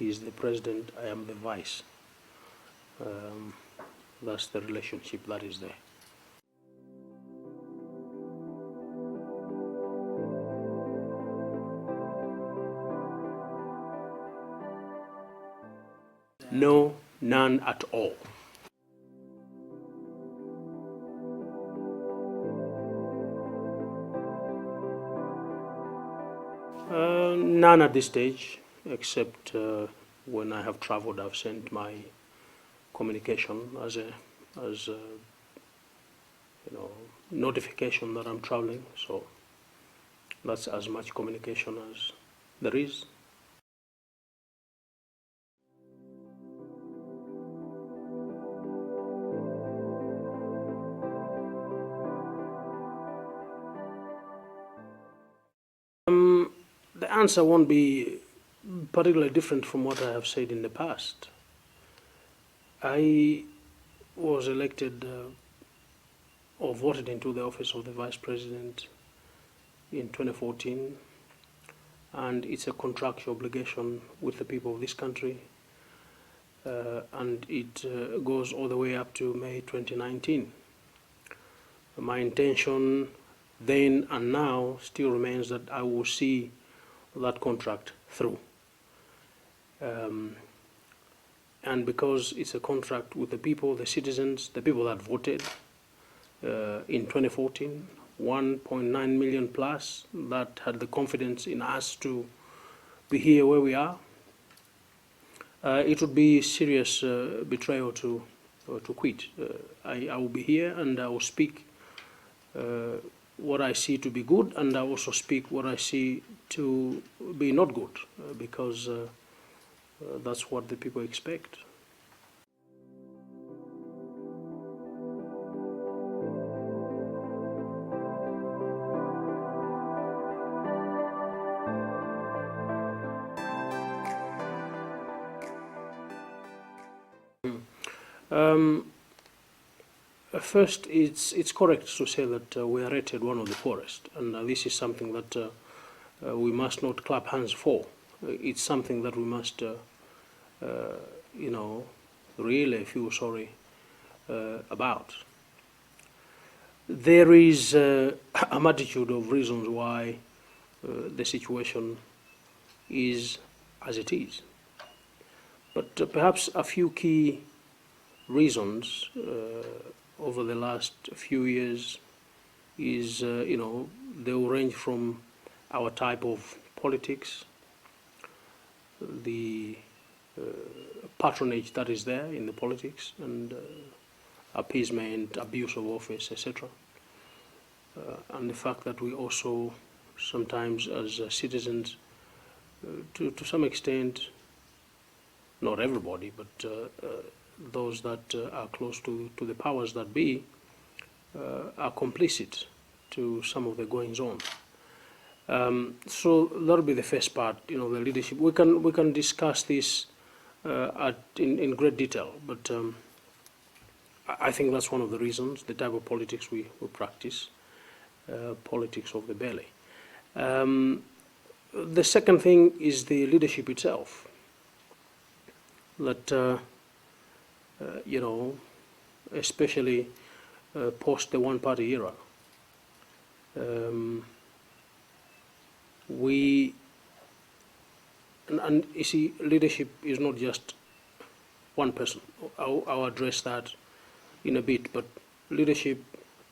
he is the president, I am the vice. That's the relationship that is there. No, none at all. None at this stage, except when I have traveled, I've sent my communication as a notification that I'm traveling. So that's as much communication as there is. The answer won't be particularly different from what I have said in the past. I was elected or voted into the office of the Vice President in 2014, and it's a contractual obligation with the people of this country, and it goes all the way up to May 2019. My intention then and now still remains that I will see that contract through. And because it's a contract with the people, the citizens, the people that voted in 2014, 1.9 million plus, that had the confidence in us to be here where we are, it would be serious betrayal to quit. I will be here and I will speak what I see to be good, and I also speak what I see to be not good, because that's what the people expect. First, it's correct to say that we are rated one of the poorest, and this is something that we must not clap hands for. It's something that we must, really feel sorry about. There is a multitude of reasons why the situation is as it is, but perhaps a few key reasons over the last few years is, they will range from our type of politics, the patronage that is there in the politics, and appeasement, abuse of office, etc. And the fact that we also sometimes as citizens, to some extent, not everybody, but those that are close to the powers that be, are complicit to some of the goings on. So that'll be the first part, the leadership. We can discuss this in great detail, but I think that's one of the reasons, the type of politics we practice, politics of the belly. The second thing is the leadership itself, that especially post the one-party era, and you see, leadership is not just one person. I'll address that in a bit, but leadership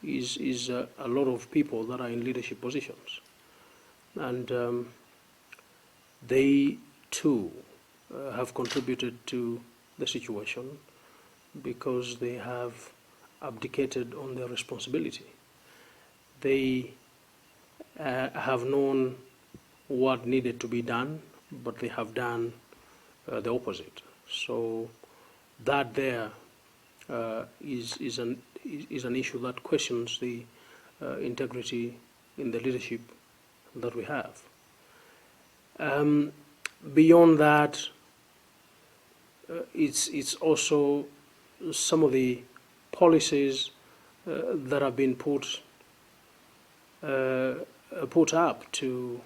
is a lot of people that are in leadership positions, and they too have contributed to the situation because they have abdicated on their responsibility. They have known what needed to be done, but they have done the opposite. So that there is an issue that questions the integrity in the leadership that we have. Beyond that, it's also some of the policies that have been put up to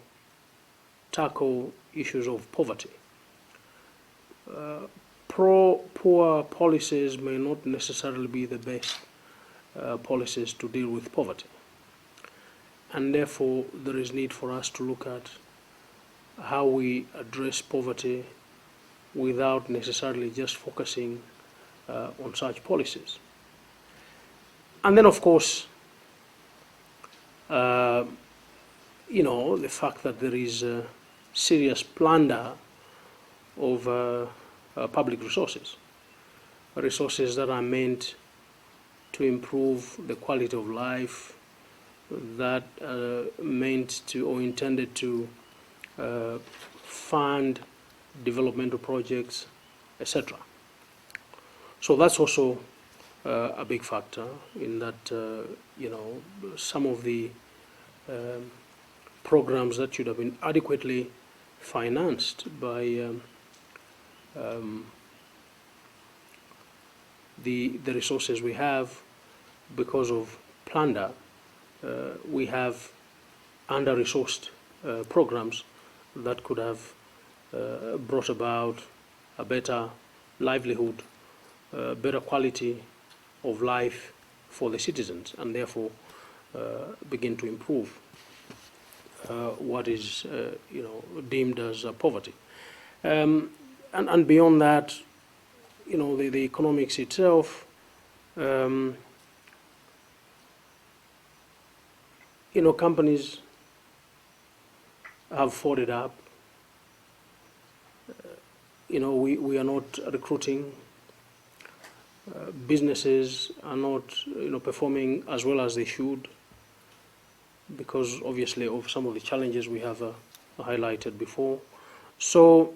tackle issues of poverty. pro-poor policies may not necessarily be the best policies to deal with poverty. And therefore, there is need for us to look at how we address poverty without necessarily just focusing on such policies. And then, of course, the fact that there is serious plunder of public resources that are meant to improve the quality of life, that are meant to or intended to fund developmental projects, etc. So that's also a big factor in that, some of the programs that should have been adequately financed by the resources we have, because of plunder, we have under-resourced programs that could have brought about a better livelihood, better quality of life for the citizens, and therefore begin to improve what is deemed as poverty. And beyond that, the economics itself, companies have folded up. We are not recruiting. Businesses are not, performing as well as they should, because obviously of some of the challenges we have highlighted before. So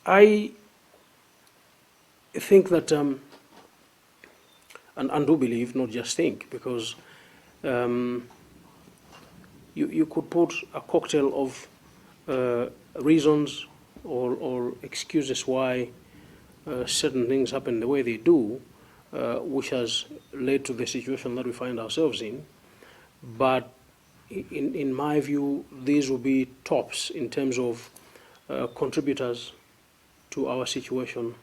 I think that, and do believe, not just think, because you could put a cocktail of reasons or excuses why certain things happen the way they do, which has led to the situation that we find ourselves in. But in my view, these will be tops in terms of contributors to our situation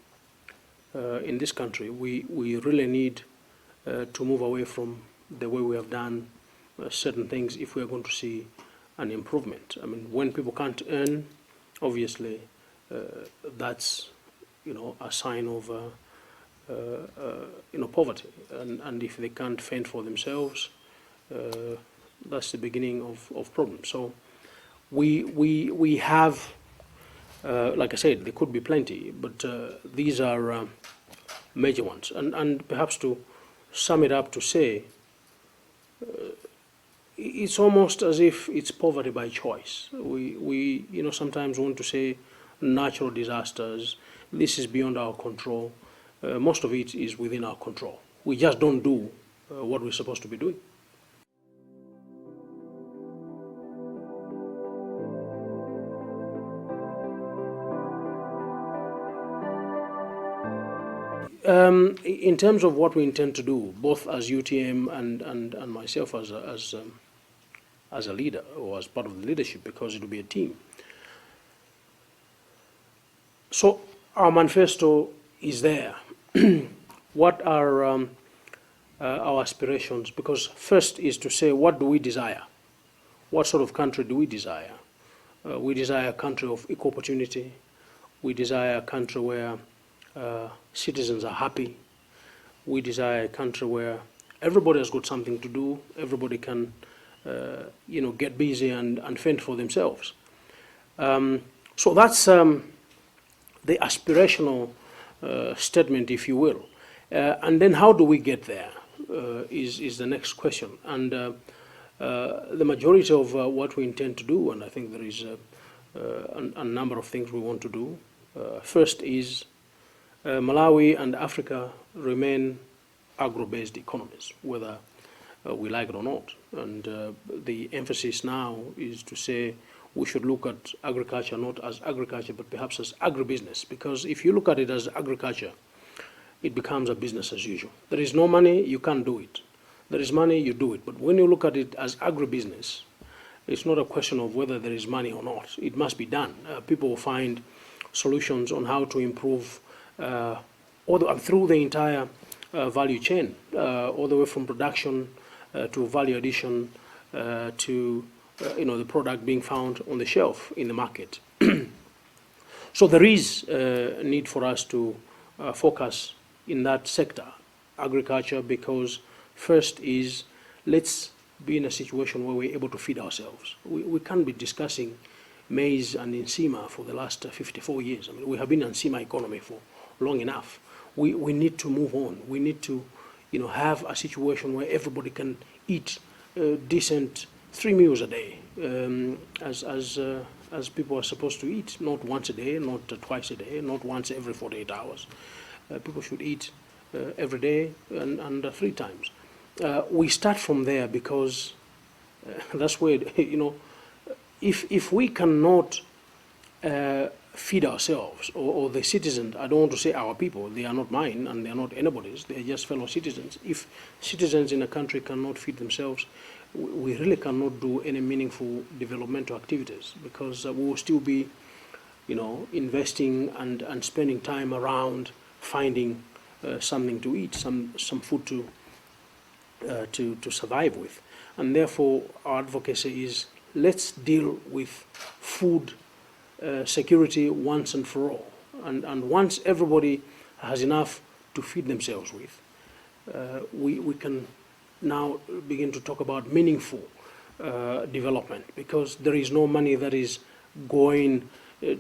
in this country. We really need to move away from the way we have done certain things if we are going to see an improvement. I mean, when people can't earn, obviously, that's a sign of poverty, and if they can't fend for themselves, that's the beginning of problems. So we have, like I said, there could be plenty, but these are major ones. And perhaps to sum it up, to say it's almost as if it's poverty by choice. We sometimes want to say natural disasters. This is beyond our control. Most of it is within our control. We just don't do what we're supposed to be doing. In terms of what we intend to do, both as UTM and myself as a leader, or as part of the leadership, because it will be a team. So our manifesto is there. What are our aspirations? Because first is to say, what do we desire? What sort of country do we desire? We desire a country of equal opportunity. We desire a country where citizens are happy. We desire a country where everybody has got something to do. Everybody can, get busy and fend for themselves. So that's the aspirational statement, if you will. And then how do we get there is the next question. And the majority of what we intend to do, and I think there is a number of things we want to do. First is Malawi and Africa remain agro-based economies, whether we like it or not. And the emphasis now is to say we should look at agriculture not as agriculture, but perhaps as agribusiness. Because if you look at it as agriculture, it becomes a business as usual. There is no money, you can't do it. There is money, you do it. But when you look at it as agribusiness, It's not a question of whether there is money or not. It must be done. People will find solutions on how to improve through the entire value chain, all the way from production to value addition to the product being found on the shelf in the market. So there is a need for us to focus in that sector, agriculture, because first is let's be in a situation where we're able to feed ourselves. We can't be discussing maize and Nsima for the last 54 years. I mean, we have been in Nsima economy for long enough. We need to move on. We need to have a situation where everybody can eat decent 3 meals a day, as people are supposed to eat, not once a day, not twice a day, not once every 48 hours. People should eat every day and 3 times. We start from there because that's where, if we cannot feed ourselves or the citizens, I don't want to say our people, they are not mine and they are not anybody's, they are just fellow citizens. If citizens in a country cannot feed themselves, we really cannot do any meaningful developmental activities, because we will still be, investing and spending time around finding something to eat, some food to survive with. And therefore, our advocacy is let's deal with food security once and for all. And once everybody has enough to feed themselves with, we can now begin to talk about meaningful development, because there is no money that is going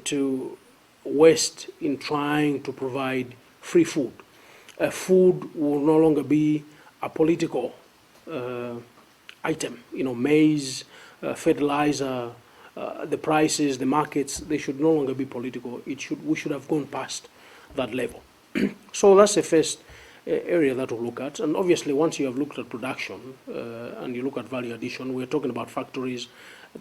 to waste in trying to provide free food. Food will no longer be a political item. Maize, fertilizer, the prices, the markets, they should no longer be political. We should have gone past that level. So that's the first area that we'll look at. And obviously, once you have looked at production and you look at value addition, we're talking about factories.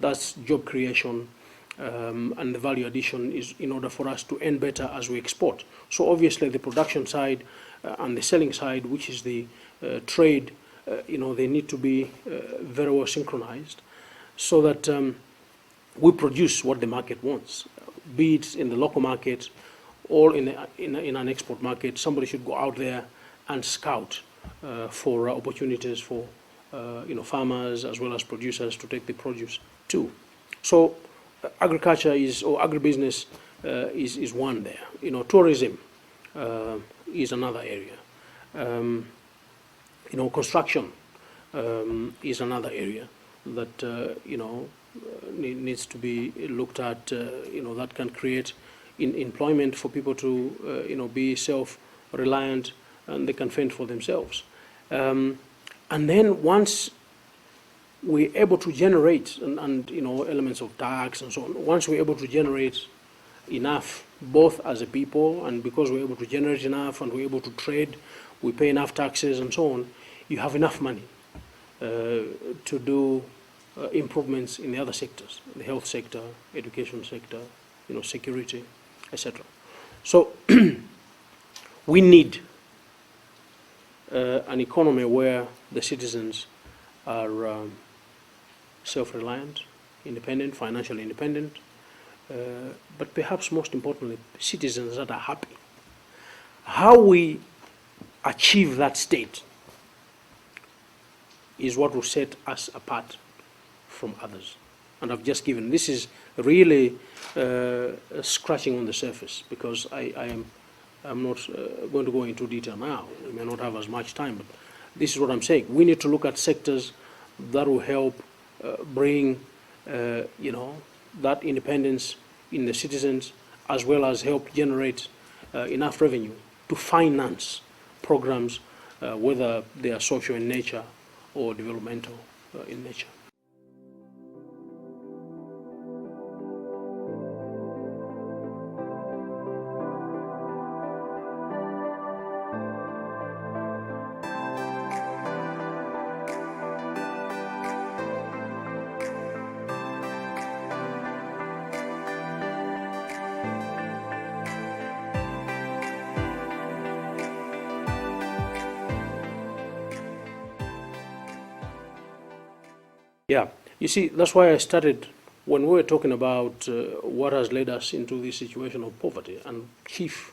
That's job creation, and the value addition is in order for us to earn better as we export. So obviously, the production side and the selling side, which is the trade, they need to be very well synchronized, so that we produce what the market wants, be it in the local market or in an export market. Somebody should go out there and scout for opportunities for farmers as well as producers to take the produce too. So agriculture or agribusiness is one there. Tourism is another area. Construction is another area that needs to be looked at. That can create employment for people to be self-reliant, and they can fend for themselves. And then once we're able to generate and elements of tax and so on, once we're able to generate enough, both as a people, and because we're able to generate enough and we're able to trade, we pay enough taxes and so on, you have enough money to do improvements in the other sectors, the health sector, education sector, security, etc. So we need an economy where the citizens are self-reliant, independent, financially independent, but perhaps most importantly, citizens that are happy. How we achieve that state is what will set us apart from others. And I've just given, this is really scratching on the surface, because I'm not going to go into detail now. We may not have as much time, but this is what I'm saying. We need to look at sectors that will help bring, that independence in the citizens, as well as help generate enough revenue to finance programs, whether they are social in nature or developmental in nature. Yeah, You see, that's why I started when we were talking about what has led us into this situation of poverty, and chief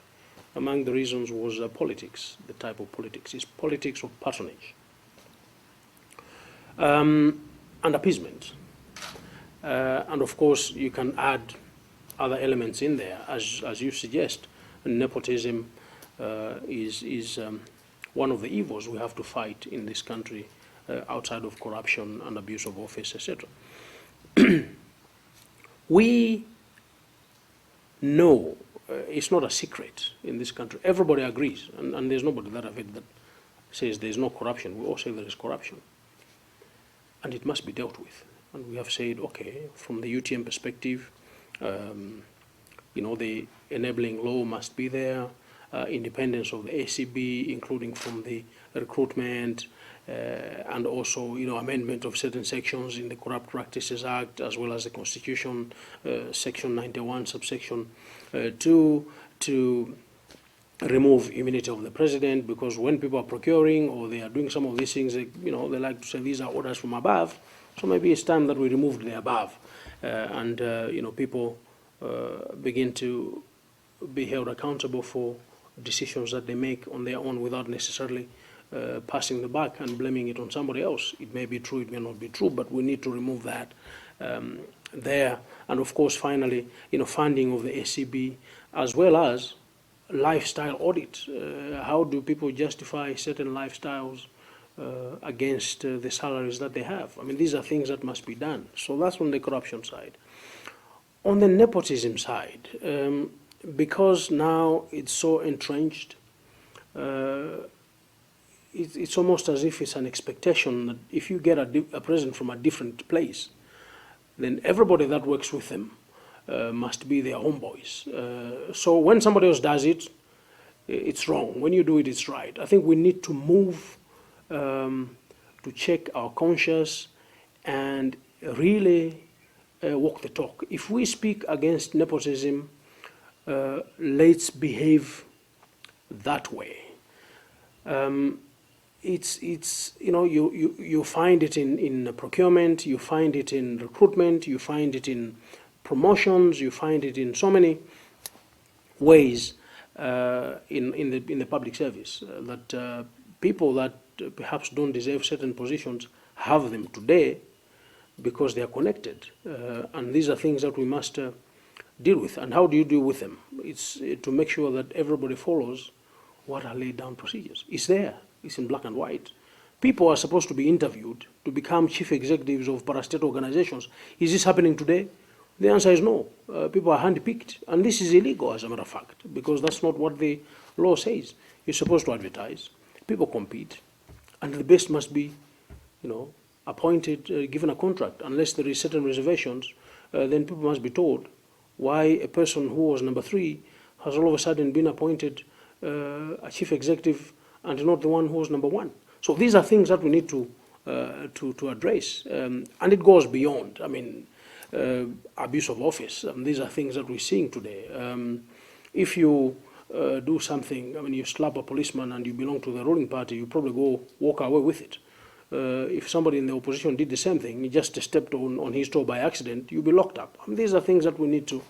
among the reasons was politics, the type of politics. It's politics of patronage and appeasement. And of course, you can add other elements in there, as you suggest. Nepotism is one of the evils we have to fight in this country, outside of corruption and abuse of office, etc. We know it's not a secret in this country. Everybody agrees, and there's nobody that I've heard that says there's no corruption. We all say there is corruption, and it must be dealt with. And we have said, okay, from the UTM perspective, the enabling law must be there, independence of the ACB, including from the recruitment, and also, amendment of certain sections in the Corrupt Practices Act, as well as the Constitution, Section 91, subsection 2, to remove immunity of the president, because when people are procuring or they are doing some of these things, they like to say these are orders from above. So maybe it's time that we removed the above, and people begin to be held accountable for decisions that they make on their own without necessarily passing the buck and blaming it on somebody else. It may be true, it may not be true, but we need to remove that there. And of course, finally, funding of the ACB, as well as lifestyle audit. How do people justify certain lifestyles against the salaries that they have? I mean, these are things that must be done. So that's on the corruption side. On the nepotism side, because now it's so entrenched, it's almost as if it's an expectation that if you get a president from a different place, then everybody that works with them must be their homeboys. So when somebody else does it, it's wrong. When you do it, it's right. I think we need to move to check our conscience and really walk the talk. If we speak against nepotism, let's behave that way. You find it in procurement, you find it in recruitment, you find it in promotions, you find it in so many ways in the public service, that people that perhaps don't deserve certain positions have them today because they are connected, and these are things that we must deal with. And how do you deal with them? It's to make sure that everybody follows what are laid down procedures. It's there. It's in black and white. People are supposed to be interviewed to become chief executives of parastate organizations. Is this happening today? The answer is no. People are handpicked, and this is illegal, as a matter of fact, because that's not what the law says. You're supposed to advertise. People compete, and the best must be, appointed, given a contract. Unless there is certain reservations, then people must be told why a person who was number 3 has all of a sudden been appointed a chief executive and not the one who was number 1. So these are things that we need to address, and it goes beyond. I mean, abuse of office. These are things that we're seeing today. If you do something, I mean, you slap a policeman and you belong to the ruling party, you probably walk away with it. If somebody in the opposition did the same thing, he just stepped on his toe by accident, you'll be locked up. These are things that we need to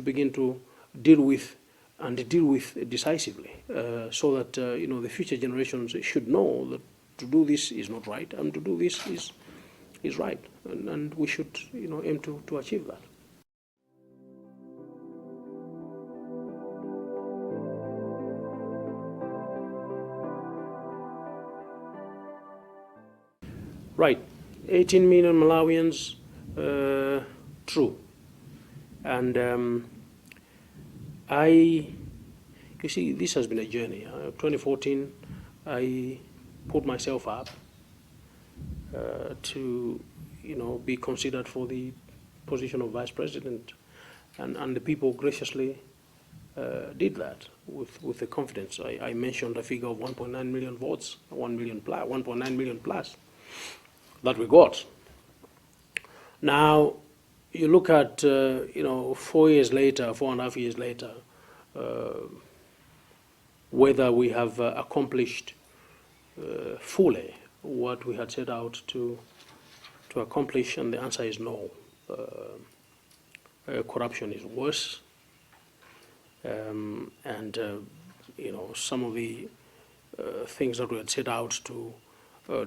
begin to deal with, and deal with decisively, so that the future generations should know that to do this is not right, and to do this is right, and we should aim to achieve that. Right, 18 million Malawians, true, and you see, this has been a journey. 2014, I put myself up to, be considered for the position of Vice President, and the people graciously did that with the confidence. I mentioned a figure of 1.9 million votes, 1.9 million plus that we got. Now, you look at 4 years later, 4.5 years later, whether we have accomplished fully what we had set out to to accomplish, and the answer is no. Corruption is worse, and some of the things that we had set out to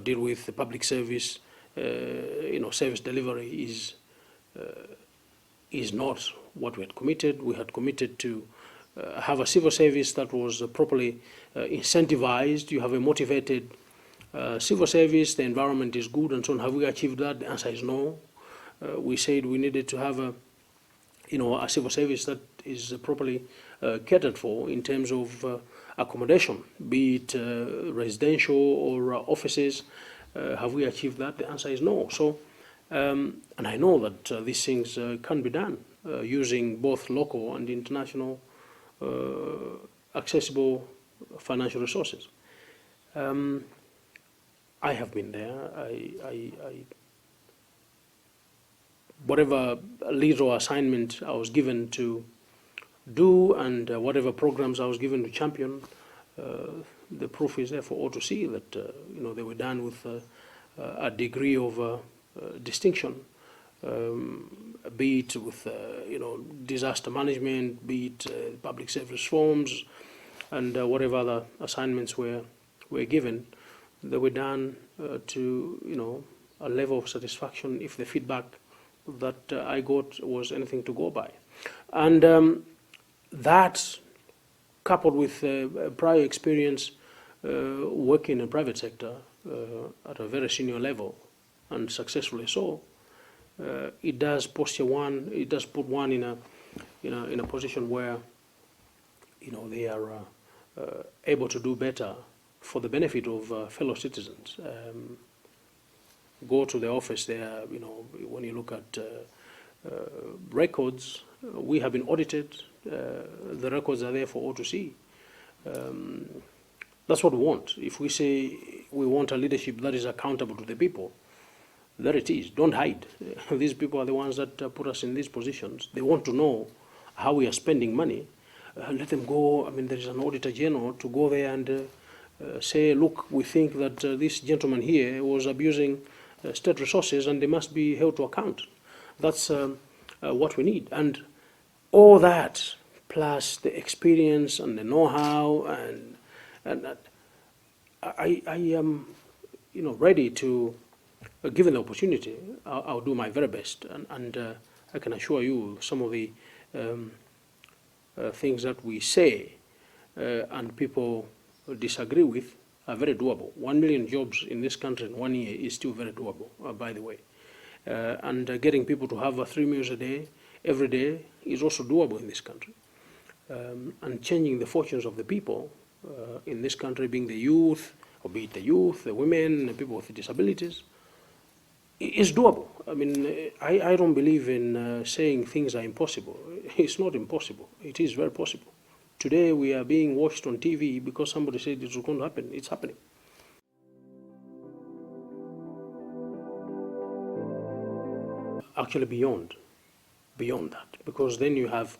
deal with the public service, service delivery is not what we had committed. We had committed to have a civil service that was properly incentivized. You have a motivated civil service, the environment is good, and so on. Have we achieved that? The answer is no. We said we needed to have a civil service that is properly catered for in terms of accommodation, be it residential or offices. Have we achieved that? The answer is no. So, and I know that these things can be done using both local and international accessible financial resources. I have been there. Whatever lead or assignment I was given to do, and whatever programs I was given to champion, the proof is there for all to see that they were done with a degree of distinction, be it with disaster management, be it public service forms, and whatever other assignments were given. They were done to a level of satisfaction if the feedback that I got was anything to go by. And that, coupled with prior experience working in the private sector at a very senior level, and successfully so, it does put one in a position where they are able to do better for the benefit of fellow citizens. Go to the office there, when you look at records, we have been audited, the records are there for all to see. That's what we want. If we say we want a leadership that is accountable to the people, there it is. Don't hide. These people are the ones that put us in these positions. They want to know how we are spending money. Let them go. I mean, there is an auditor general to go there and say, look, we think that this gentleman here was abusing state resources and they must be held to account. That's what we need. And all that, plus the experience and the know-how, and I am ready to, given the opportunity, I'll do my very best. And I can assure you some of the things that we say and people disagree with are very doable. 1 million jobs in this country in 1 year is still very doable, by the way. And getting people to have 3 meals a day, every day, is also doable in this country. And changing the fortunes of the people in this country, being the youth, or be it the youth, the women, the people with disabilities, is doable. I mean, I don't believe in saying things are impossible. It's not impossible. It is very possible. Today we are being watched on TV because somebody said it was going to happen. It's happening. Actually beyond that, because then you have,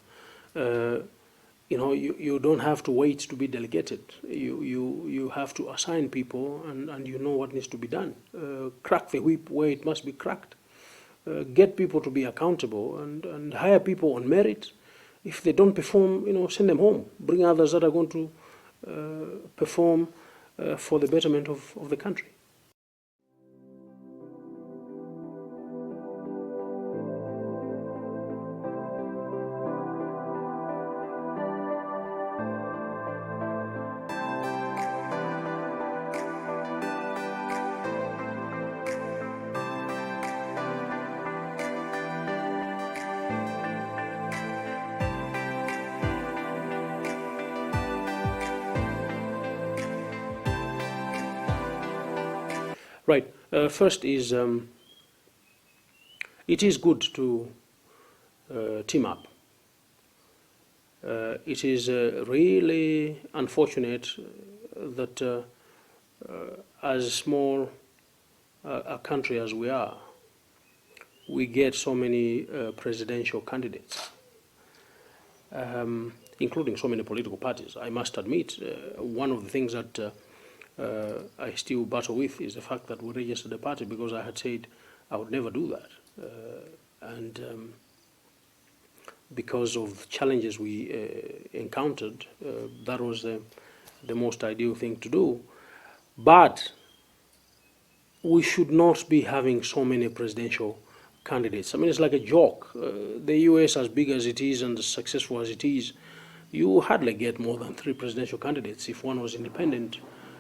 you don't have to wait to be delegated. You have to assign people, and you know what needs to be done. Crack the whip where it must be cracked. Get people to be accountable, and hire people on merit. If they don't perform, send them home. Bring others that are going to perform for the betterment of the country. Right. First is, it is good to team up. It is really unfortunate that as small a country as we are, we get so many presidential candidates, including so many political parties. I must admit, one of the things that I still battle with is the fact that we registered a party, because I had said I would never do that. And because of challenges we encountered, that was the most ideal thing to do. But we should not be having so many presidential candidates. I mean, it's like a joke. The US, as big as it is and as successful as it is, you hardly get more than 3 presidential candidates. If one was independent,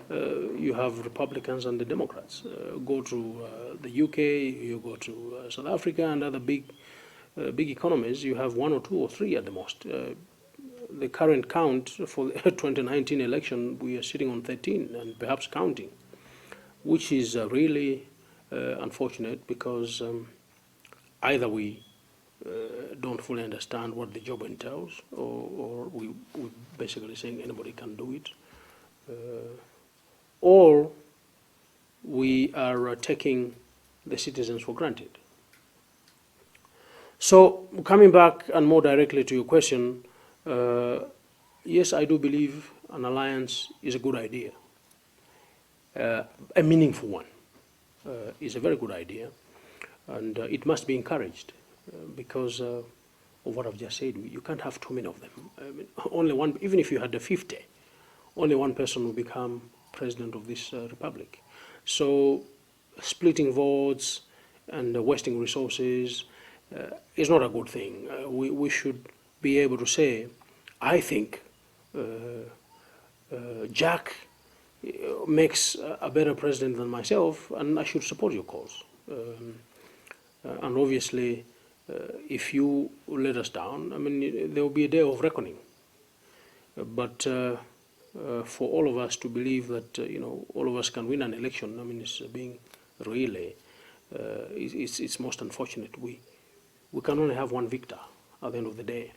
you have Republicans and the Democrats. Go to the UK, you go to South Africa and other big economies, you have 1 or 2 or 3 at the most. The current count for the 2019 election, we are sitting on 13 and perhaps counting, which is really unfortunate because either we don't fully understand what the job entails, or we're basically saying anybody can do it, or we are taking the citizens for granted. So coming back and more directly to your question, yes, I do believe an alliance is a good idea. A meaningful one is a very good idea, and it must be encouraged because of what I've just said. You can't have too many of them. I mean, only one, even if you had 50, only one person will become president of this republic. So splitting votes and wasting resources is not a good thing. We should be able to say, I think Jack makes a better president than myself, and I should support your cause. And obviously, if you let us down, I mean, there will be a day of reckoning. But for all of us to believe that all of us can win an election, I mean, it's being really, it's most unfortunate. We can only have one victor at the end of the day.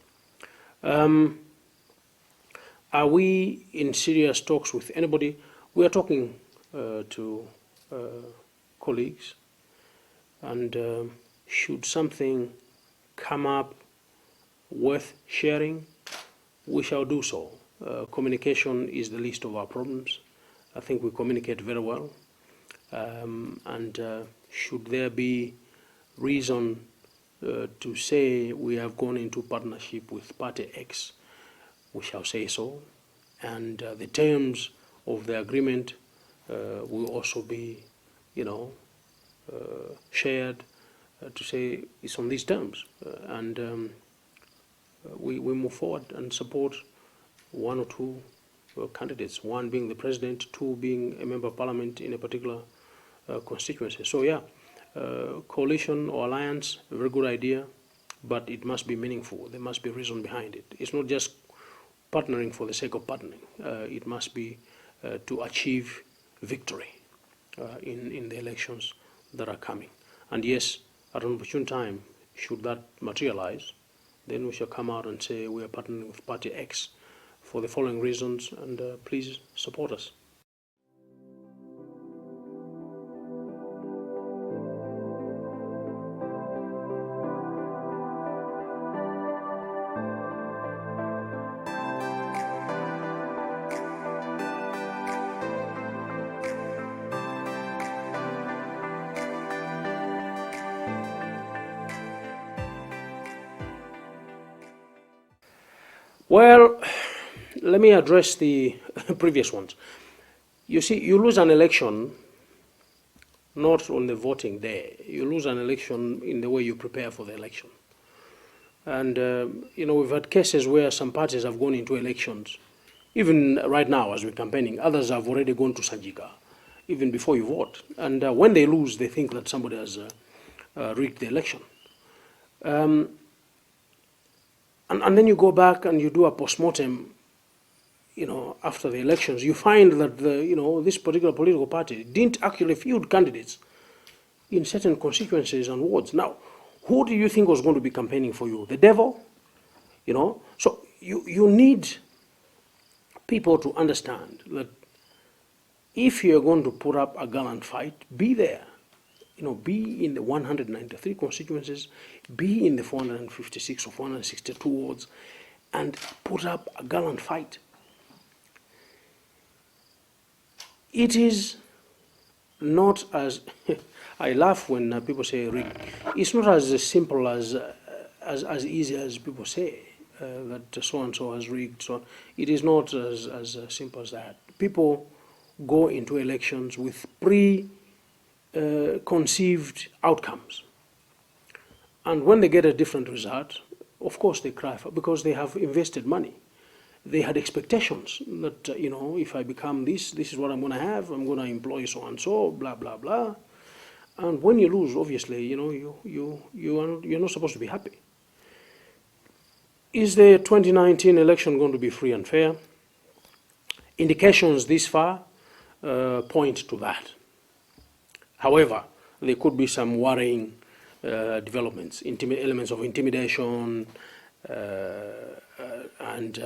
Are we in serious talks with anybody? We are talking to colleagues, and should something come up worth sharing, we shall do so. Communication is the least of our problems. I think we communicate very well. And should there be reason to say we have gone into partnership with Party X, we shall say so. And the terms of the agreement will also be, shared to say it's on these terms. And we move forward and support 1 or 2 candidates, 1 being the president, 2 being a member of parliament in a particular constituency. So yeah, coalition or alliance, a very good idea, but it must be meaningful. There must be reason behind it. It's not just partnering for the sake of partnering. It must be to achieve victory in the elections that are coming. And yes, at an opportune time, should that materialize, then we shall come out and say we are partnering with Party X for the following reasons, and please support us. Well, let me address the previous ones. You see, you lose an election not on the voting day. You lose an election in the way you prepare for the election. And, we've had cases where some parties have gone into elections, even right now as we're campaigning. Others have already gone to Sanjika, even before you vote. And when they lose, they think that somebody has rigged the election. And then you go back and you do a postmortem, after the elections. You find that this particular political party didn't actually field candidates in certain constituencies and wards. Now, who do you think was going to be campaigning for you? The devil? So you need people to understand that if you're going to put up a gallant fight, be there. Be in the 193 constituencies, be in the 456 or 462 wards, and put up a gallant fight. It is not as I laugh when people say rigged. It's not as simple as easy as people say that so and so has rigged. So it is not as simple as that. People go into elections with conceived outcomes, and when they get a different result, of course they cry for, because they have invested money. They had expectations that, if I become this is what I'm going to have. I'm going to employ so and so, blah blah blah. And when you lose, obviously, you're not supposed to be happy. Is the 2019 election going to be free and fair? Indications this far point to that. However, there could be some worrying developments, elements of intimidation, and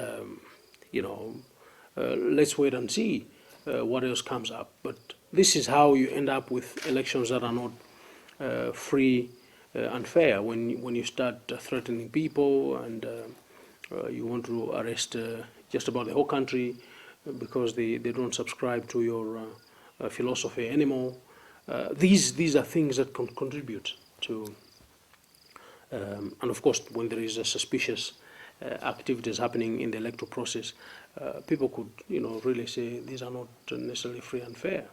let's wait and see what else comes up. But this is how you end up with elections that are not free and fair. When you start threatening people and you want to arrest just about the whole country because they don't subscribe to your philosophy anymore. These are things that can contribute to, and of course, when there is a suspicious activities happening in the electoral process, people could, really say these are not necessarily free and fair.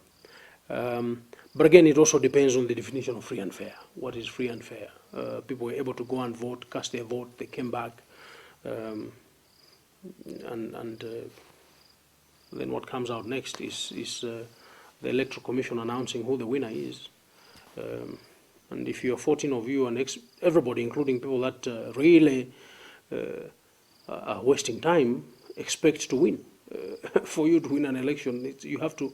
But again, it also depends on the definition of free and fair. What is free and fair? People were able to go and vote, cast their vote, they came back, and then what comes out next is the Electoral Commission announcing who the winner is. And if you are 14 of you and everybody, including people that really are wasting time, expect to win. For you to win an election, you have to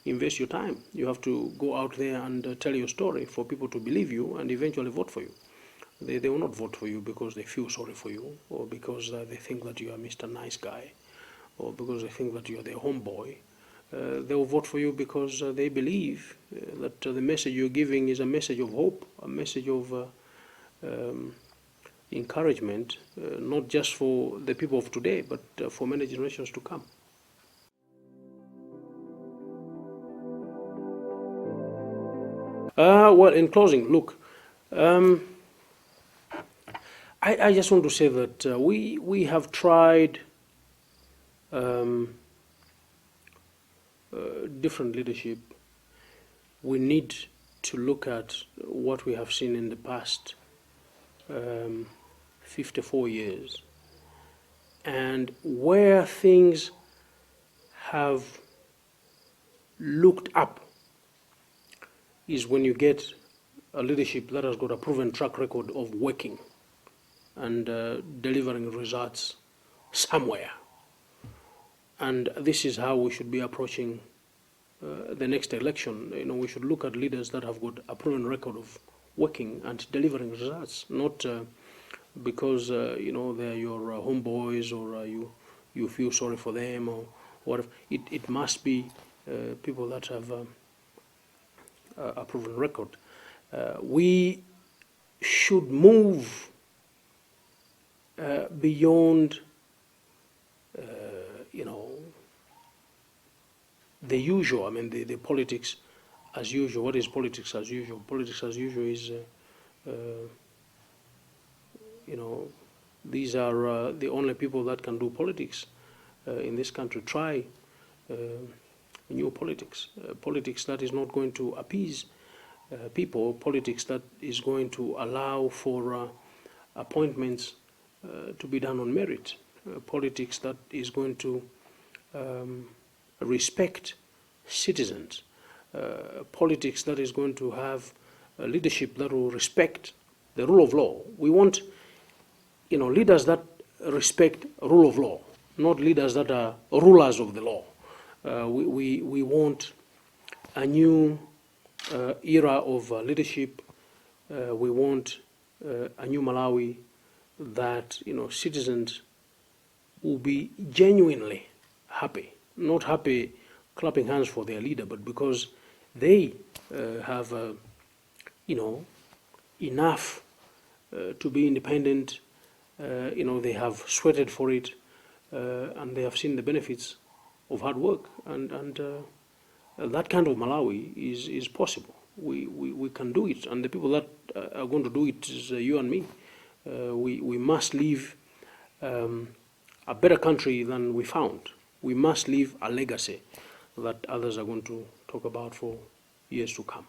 invest your time. You have to go out there and tell your story for people to believe you and eventually vote for you. They will not vote for you because they feel sorry for you, or because they think that you are Mr. Nice Guy, or because they think that you are their homeboy. They will vote for you because they believe that the message you're giving is a message of hope, a message of encouragement, not just for the people of today, but for many generations to come. Well, in closing, look, I just want to say that we have tried different leadership. We need to look at what we have seen in the past 54 years, and where things have looked up is when you get a leadership that has got a proven track record of working and delivering results somewhere. And this is how we should be approaching the next election. We should look at leaders that have got a proven record of working and delivering results, not because they're your homeboys, or you feel sorry for them, or whatever. It must be people that have a proven record. We should move beyond the usual. I mean, the politics as usual. What is politics as usual? Politics as usual is, these are the only people that can do politics in this country. Try new politics. Politics that is not going to appease people. Politics that is going to allow for appointments to be done on merit. Politics that is going to respect citizens. Politics that is going to have a leadership that will respect the rule of law. We want, leaders that respect rule of law, not leaders that are rulers of the law. We want a new era of leadership. We want a new Malawi that citizens will be genuinely happy, not happy clapping hands for their leader, but because they have enough to be independent. They have sweated for it, and they have seen the benefits of hard work, and that kind of Malawi is possible. We can do it, and the people that are going to do it is you and me. We must leave a better country than we found. We must leave a legacy that others are going to talk about for years to come.